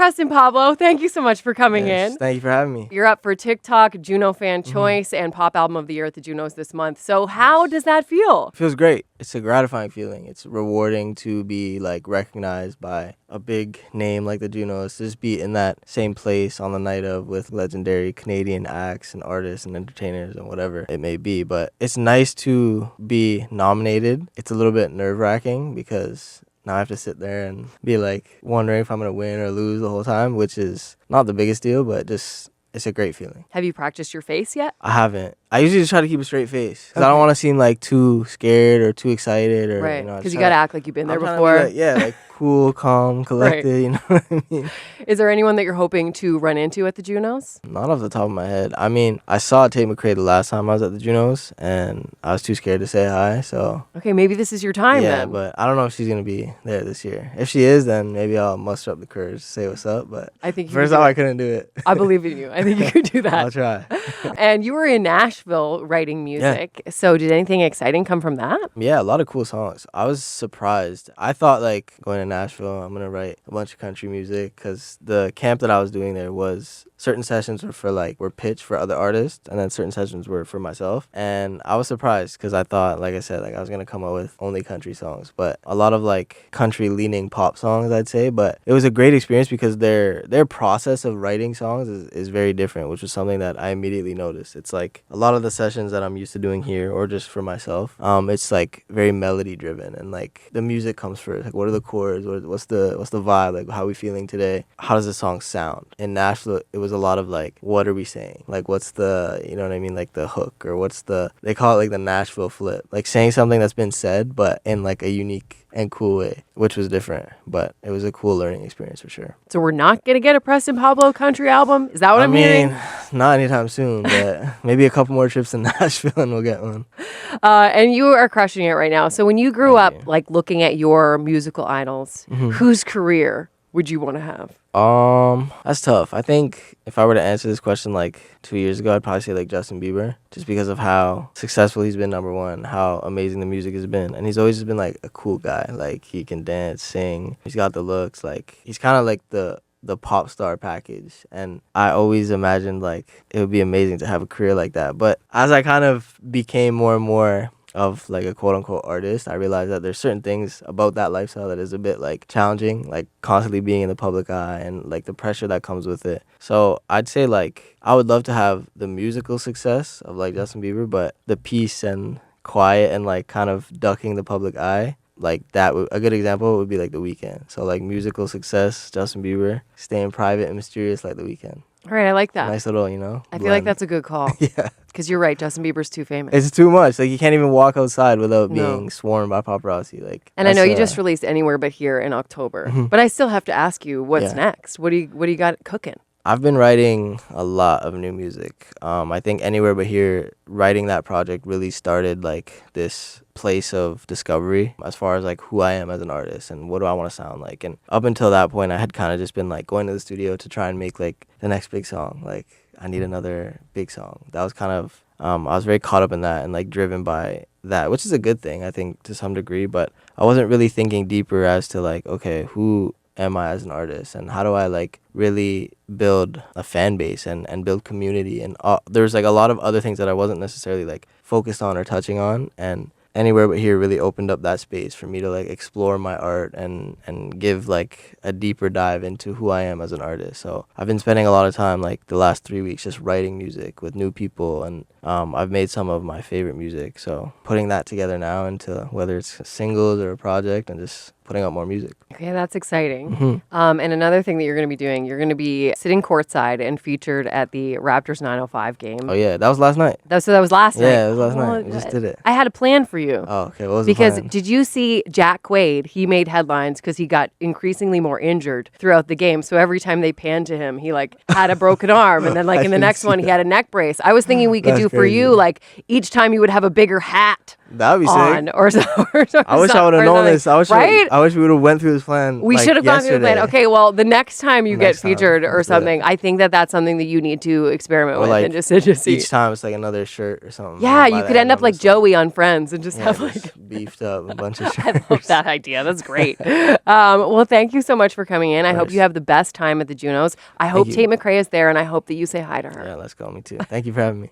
Preston Pablo, thank you so much for coming in. Thank you for having me. You're up for TikTok, Juno Fan Choice, and Pop Album of the Year at the Junos this month. So how does that feel? It feels great. It's a gratifying feeling. It's rewarding to be like recognized by a big name like the Junos, to just be in that same place on the night of with legendary Canadian acts and artists and entertainers and whatever it may be. But it's nice to be nominated. It's a little bit nerve-wracking because now I have to sit there and be like wondering if I'm going to win or lose the whole time, which is not the biggest deal, but just it's a great feeling. Have you practiced your face yet? I haven't. I usually just try to keep a straight face because I don't want to seem like too scared or too excited. Or, right, because you got to act like you've been there before. Like cool, calm, collected, right. You know what I mean? Is there anyone that you're hoping to run into at the Junos? Not off the top of my head. I mean, I saw Tate McRae the last time I was at the Junos, and I was too scared to say hi, so... Okay, maybe this is your time then. Yeah, but I don't know if she's going to be there this year. If she is, then maybe I'll muster up the courage to say what's up, but I think first time I couldn't do it. I believe in you. I think you could do that. I'll try. And you were in Nashville writing music, so did anything exciting come from that? Yeah, a lot of cool songs. I was surprised. I thought, like, going to Nashville, I'm going to write a bunch of country music, because the camp that I was doing there was certain sessions were pitched for other artists, and then certain sessions were for myself. And I was surprised because I thought, like I said, like I was gonna come up with only country songs, but a lot of like country leaning pop songs, I'd say. But it was a great experience because their process of writing songs is very different, which was something that I immediately noticed. It's like a lot of the sessions that I'm used to doing here or just for myself, it's like very melody driven, and like the music comes first. Like, what are the chords? What's the vibe? Like, how are we feeling today? How does the song sound? In Nashville, it was a lot of like, what are we saying? Like, what's the, you know what I mean? Like the hook, or they call it like the Nashville flip. Like saying something that's been said, but in like a unique and cool way, which was different. But it was a cool learning experience for sure. So we're not going to get a Preston Pablo country album? Is that what I'm hearing? I mean, not anytime soon, but maybe a couple more trips to Nashville and we'll get one. And you are crushing it right now. So when you grew up, like looking at your musical idols, whose career would you want to have? That's tough. I think if I were to answer this question like 2 years ago, I'd probably say like Justin Bieber, just because of how successful he's been, number one, how amazing the music has been. And he's always just been like a cool guy. Like, he can dance, sing, he's got the looks, like he's kind of like the pop star package. And I always imagined like it would be amazing to have a career like that. But as I kind of became more and more of like a quote-unquote artist, I realized that there's certain things about that lifestyle that is a bit like challenging, like constantly being in the public eye and like the pressure that comes with it. So I'd say like I would love to have the musical success of like Justin Bieber, but the peace and quiet and like kind of ducking the public eye, like a good example would be like The Weeknd. So like musical success, Justin Bieber, staying private and mysterious like The Weeknd. All right, I like that. Nice little, you know, I feel like that's a good call. Yeah. Because you're right, Justin Bieber's too famous. It's too much. Like, you can't even walk outside without being swarmed by paparazzi. Like, and I know you just released Anywhere But Here in October, but I still have to ask you, what's next? What do you got cooking? I've been writing a lot of new music. I think Anywhere But Here, writing that project really started like this place of discovery as far as like who I am as an artist and what do I want to sound like. And up until that point, I had kind of just been like going to the studio to try and make like the next big song. Like, I need another big song. That was kind of, I was very caught up in that and like driven by that, which is a good thing, I think, to some degree. But I wasn't really thinking deeper as to like, okay, who am I as an artist and how do I like really build a fan base and build community. And there's like a lot of other things that I wasn't necessarily like focused on or touching on. And Anywhere But Here really opened up that space for me to like explore my art and give like a deeper dive into who I am as an artist. So I've been spending a lot of time like the last 3 weeks just writing music with new people, and I've made some of my favorite music. So putting that together now into whether it's singles or a project and just putting out more music. Okay, that's exciting. And another thing that you're going to be doing, you're going to be sitting courtside and featured at the Raptors 905 game. Oh yeah, that was last night. That was last night. Yeah, it was last night. We just did it. I had a plan for you. Oh, okay. What was because the plan? Did you see Jack Quaid? He made headlines because he got increasingly more injured throughout the game. So every time they panned to him, he like had a broken arm, and then like in the next one, he had a neck brace. I was thinking we could do for you, like each time you would have a bigger hat That'd be on sick. I wish I would have known this. Right? I wish we would have went through this plan. We should have gone through the plan. Okay, well, the next time you get Next time. featured or Yeah. something, I think that's something that you need to experiment Or with like and just see. each time it's like another shirt or something. Yeah, And by you the could end up I'm like just Joey on Friends and just have like. just beefed up a bunch of shirts. I love that idea. That's great. Well, thank you so much for coming in. I hope you have the best time at the Junos. I hope you. Tate McRae is there, and I hope that you say hi to her. Yeah, let's go. Me too. Thank you for having me.